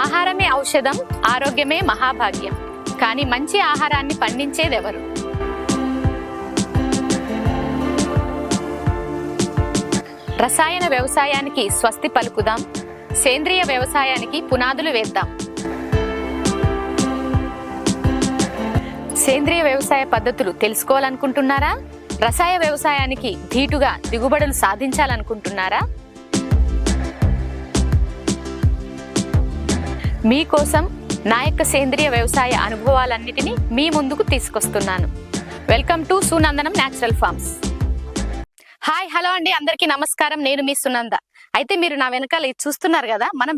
ఆహారమే ఔషధం, ఆరోగ్యమే మహాభాగ్యం. కానీ మంచి ఆహారాన్ని పండించేదెవరు? రసాయన వ్యవసాయానికి స్వస్తి పలుకుదాం, సేంద్రియ వ్యవసాయానికి పునాదులు వేద్దాం. సేంద్రియ వ్యవసాయ పద్ధతులు తెలుసుకోవాలనుకుంటున్నారా? రసాయన వ్యవసాయానికి ధీటుగా దిగుబడులు సాధించాలనుకుంటున్నారా? మీకోసం నా యొక్క సేంద్రియ వ్యవసాయ అనుభవాలన్నిటినీ మీ ముందుకు తీసుకొస్తున్నాను. Welcome to Sunandanam natural farms. Hi, hello అండి, అందరికీ నమస్కారం. నేను మీ సునంద. అయితే మీరు నా వెనకాల ఇది చూస్తున్నారు కదా, మనం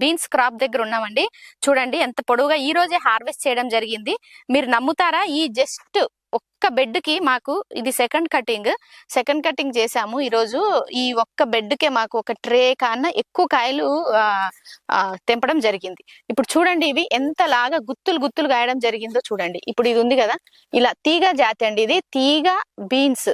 బీన్స్ క్రాప్ దగ్గర ఉన్నామండి. చూడండి ఎంత పొడవుగా ఈ రోజే హార్వెస్ట్ చేయడం జరిగింది. మీరు నమ్ముతారా? ఈ జస్ట్ ఒక్క బెడ్ కి మాకు ఇది సెకండ్ కటింగ్ చేసాము. ఈరోజు ఈ ఒక్క బెడ్ కే మాకు ఒక ట్రే కన్నా ఎక్కువ కాయలు తెంపడం జరిగింది. ఇప్పుడు చూడండి, ఇవి ఎంతలాగా గుత్తులు గాయడం జరిగిందో చూడండి. ఇప్పుడు ఇది ఉంది కదా, ఇలా తీగ జాతి అండి. ఇది తీగ బీన్స్,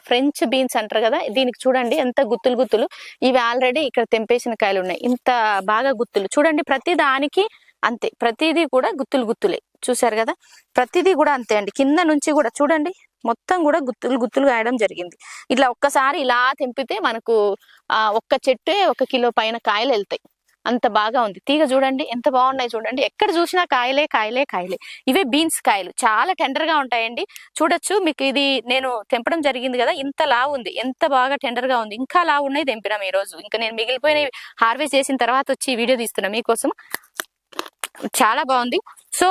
ఫ్రెంచ్ బీన్స్ అంటారు కదా. దీనికి చూడండి ఎంత గుత్తులు. ఇవి ఆల్రెడీ ఇక్కడ తెంపేసిన కాయలు ఉన్నాయి. ఇంత బాగా గుత్తులు చూడండి. ప్రతి దానికి అంతే, ప్రతిదీ కూడా గుత్తులే. చూసారు కదా, ప్రతిదీ కూడా అంతే అండి. కింద నుంచి కూడా చూడండి, మొత్తం కూడా గుత్తులు గాయడం జరిగింది. ఇట్లా ఒక్కసారి ఇలా తెంపితే మనకు ఒక్క చెట్టే 1 కిలో పైన కాయలు వెళ్తాయి. అంత బాగా ఉంది. తీగ చూడండి ఎంత బాగున్నాయి. చూడండి, ఎక్కడ చూసినా కాయలే. ఇవే బీన్స్ కాయలు, చాలా టెండర్ గా ఉంటాయండి. చూడొచ్చు మీకు. ఇది నేను తెంపడం జరిగింది కదా, ఇంత లావు ఉంది, ఎంత బాగా టెండర్ గా ఉంది. ఇంకా లావు ఉన్నాయి, తెంపినాం ఈ రోజు. ఇంకా నేను మిగిలిపోయిన హార్వెస్ట్ చేసిన తర్వాత వచ్చి వీడియో తీస్తున్నా మీకోసం. చాలా బాగుంది. సో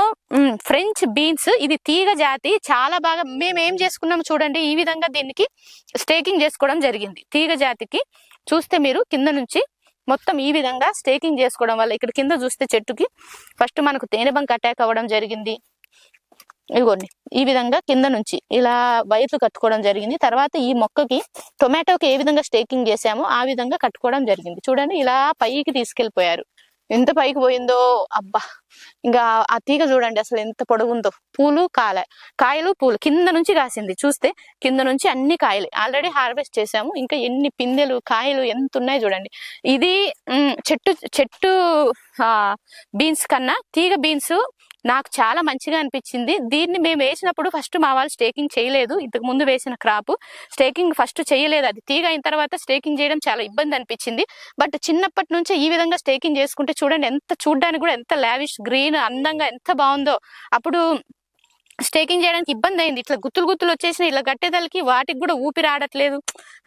ఫ్రెంచ్ బీన్స్, ఇది తీగ జాతి. చాలా బాగా మేము ఏం చేసుకున్నాం చూడండి, ఈ విధంగా దీనికి స్టేకింగ్ చేసుకోవడం జరిగింది. తీగ జాతికి చూస్తే మీరు కింద నుంచి మొత్తం ఈ విధంగా స్టేకింగ్ చేసుకోవడం వల్ల ఇక్కడ కింద చూస్తే చెట్టుకి ఫస్ట్ మనకు తేనెబంక అటాక్ అవ్వడం జరిగింది. ఇదిగోండి, ఈ విధంగా కింద నుంచి ఇలా వైర్లు కట్టుకోవడం జరిగింది. తర్వాత ఈ మొక్కకి, టొమాటోకి ఏ విధంగా స్టేకింగ్ చేసామో ఆ విధంగా కట్టుకోవడం జరిగింది. చూడండి, ఇలా పైకి తీసుకెళ్లిపోయారు. ఎంత పైకి పోయిందో అబ్బా. ఇంకా ఆ తీగ చూడండి అసలు ఎంత పొడవుందో. కాయలు పూలు కింద నుంచి కాసింది. చూస్తే కింద నుంచి అన్ని కాయలే. ఆల్రెడీ హార్వెస్ట్ చేసాము. ఇంకా ఎన్ని పిందెలు, కాయలు ఎంత ఉన్నాయి చూడండి. ఇది చెట్టు బీన్స్ కన్నా తీగ బీన్స్ నాకు చాలా మంచిగా అనిపించింది. దీన్ని మేము వేసినప్పుడు ఫస్ట్ మా వాళ్ళు స్టేకింగ్ చేయలేదు. ఇంతకు ముందు వేసిన క్రాప్ స్టేకింగ్ ఫస్ట్ చేయలేదు. అది తీగ అయిన తర్వాత స్టేకింగ్ చేయడం చాలా ఇబ్బంది అనిపించింది. బట్ చిన్నప్పటి నుంచే ఈ విధంగా స్టేకింగ్ చేసుకుంటే చూడండి, ఎంత చూడడానికి కూడా ఎంత లావిష్ గ్రీన్ అందంగా ఎంత బాగుందో. అప్పుడు స్టేకింగ్ చేయడానికి ఇబ్బంది అయింది. ఇట్లా గుత్తులు వచ్చేసిన ఇలా గట్టేదలకి వాటికి కూడా ఊపిరి ఆడట్లేదు.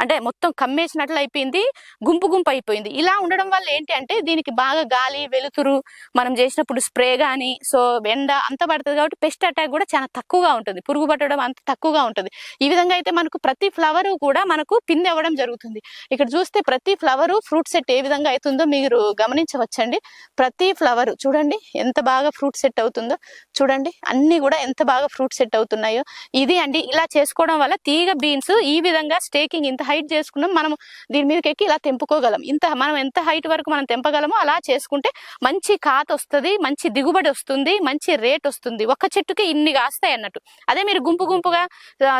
అంటే మొత్తం కమ్మేసినట్లు అయిపోయింది, గుంపు అయిపోయింది. ఇలా ఉండడం వల్ల ఏంటి అంటే దీనికి బాగా గాలి, వెలుతురు మనం చేసినప్పుడు స్ప్రే గానీ, సో ఎండ అంత పడుతుంది కాబట్టి పెస్ట్ అటాక్ కూడా చాలా తక్కువగా ఉంటుంది. పురుగు పట్టడం అంత తక్కువగా ఉంటుంది. ఈ విధంగా అయితే మనకు ప్రతి ఫ్లవర్ కూడా మనకు పిందె అవ్వడం జరుగుతుంది. ఇక్కడ చూస్తే ప్రతి ఫ్లవర్ ఫ్రూట్ సెట్ ఏ విధంగా అవుతుందో మీరు గమనించవచ్చండి. ప్రతి ఫ్లవర్ చూడండి ఎంత బాగా ఫ్రూట్ సెట్ అవుతుందో. చూడండి, అన్ని కూడా ఎంత బాగా ఫ్రూట్ సెట్ అవుతున్నాయో. ఇది అండి, ఇలా చేసుకోవడం వల్ల తీగ బీన్స్ ఈ విధంగా స్టేకింగ్ ఇంత హైట్ చేసుకున్నాం. మనం దీని మీదకి ఎక్కి ఇలా తెంపుకోగలం. మనం ఎంత హైట్ వరకు మనం తెంపగలమో అలా చేసుకుంటే మంచి కాత వస్తుంది, మంచి దిగుబడి వస్తుంది, మంచి రేట్ వస్తుంది. ఒక చెట్టుకి ఇన్ని కాస్తాయి అన్నట్టు. అదే మీరు గుంపుగా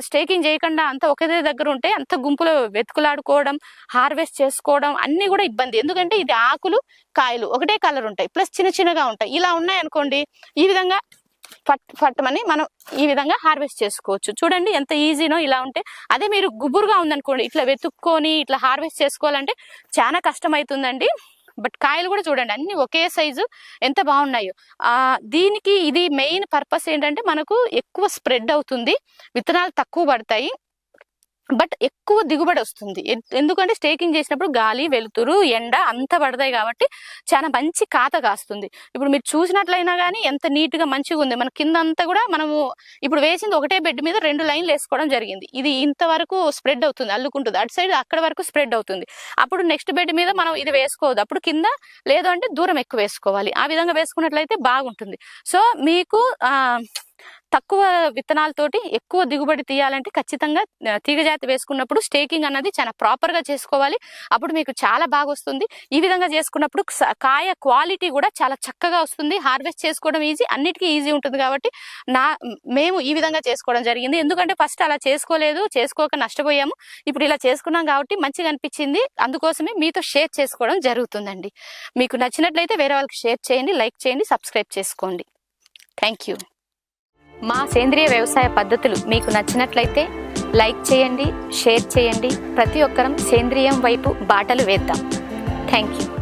స్టేకింగ్ చేయకుండా అంత ఒకే దగ్గర ఉంటే అంత గుంపులో వెతుకులాడుకోవడం, హార్వెస్ట్ చేసుకోవడం అన్ని కూడా ఇబ్బంది. ఎందుకంటే ఇది ఆకులు, కాయలు ఒకటే కలర్ ఉంటాయి, ప్లస్ చిన్నగా ఉంటాయి. ఇలా ఉన్నాయి అనుకోండి, ఈ విధంగా ఫట్టమని మనం ఈ విధంగా హార్వెస్ట్ చేసుకోవచ్చు. చూడండి ఎంత ఈజీనో ఇలా ఉంటే. అదే మీరు గుబురుగా ఉందనుకోండి, ఇట్లా వెతుక్కొని ఇట్లా హార్వెస్ట్ చేసుకోవాలంటే చాలా కష్టం అవుతుందండి. బట్ కాయలు కూడా చూడండి అన్ని ఒకే సైజు, ఎంత బాగున్నాయో. దీనికి ఇది మెయిన్ పర్పస్ ఏంటంటే మనకు ఎక్కువ స్ప్రెడ్ అవుతుంది, విత్తనాలు తక్కువ పడతాయి, బట్ ఎక్కువ దిగుబడి వస్తుంది. ఎందుకంటే స్టేకింగ్ చేసినప్పుడు గాలి, వెలుతురు, ఎండ అంత పడతాయి కాబట్టి చాలా మంచి కాత కాస్తుంది. ఇప్పుడు మీరు చూసినట్లయినా కానీ ఎంత నీట్ గా మంచిగా ఉంది. మన కింద అంతా కూడా మనము ఇప్పుడు వేసింది ఒకటే బెడ్ మీద 2 లైన్లు వేసుకోవడం జరిగింది. ఇది ఇంతవరకు స్ప్రెడ్ అవుతుంది, అల్లుకుంటుంది. అటు సైడ్ అక్కడ వరకు స్ప్రెడ్ అవుతుంది. అప్పుడు నెక్స్ట్ బెడ్ మీద మనం ఇది వేసుకోవద్దు. అప్పుడు కింద లేదు అంటే దూరం ఎక్కువ వేసుకోవాలి. ఆ విధంగా వేసుకున్నట్లయితే బాగుంటుంది. సో మీకు తక్కువ విత్తనాలతోటి ఎక్కువ దిగుబడి తీయాలంటే ఖచ్చితంగా తీగజాతి వేసుకున్నప్పుడు స్టేకింగ్ అన్నది చాలా ప్రాపర్గా చేసుకోవాలి. అప్పుడు మీకు చాలా బాగా వస్తుంది. ఈ విధంగా చేసుకున్నప్పుడు కాయ క్వాలిటీ కూడా చాలా చక్కగా వస్తుంది. హార్వెస్ట్ చేసుకోవడం ఈజీ, అన్నిటికీ ఈజీ ఉంటుంది. కాబట్టి మేము ఈ విధంగా చేసుకోవడం జరిగింది. ఎందుకంటే ఫస్ట్ అలా చేసుకోక నష్టపోయాము. ఇప్పుడు ఇలా చేసుకున్నాం కాబట్టి మంచిగా అనిపించింది. అందుకోసమే మీతో షేర్ చేసుకోవడం జరుగుతుందండి. మీకు నచ్చినట్లయితే వేరే వాళ్ళకి షేర్ చేయండి, లైక్ చేయండి, సబ్స్క్రైబ్ చేసుకోండి. Thank you. మా సేంద్రియ వ్యవసాయ పద్ధతులు మీకు నచ్చినట్లయితే లైక్ చేయండి, షేర్ చేయండి. ప్రతి ఒక్కరం సేంద్రియం వైపు బాటలు వేద్దాం. Thank you.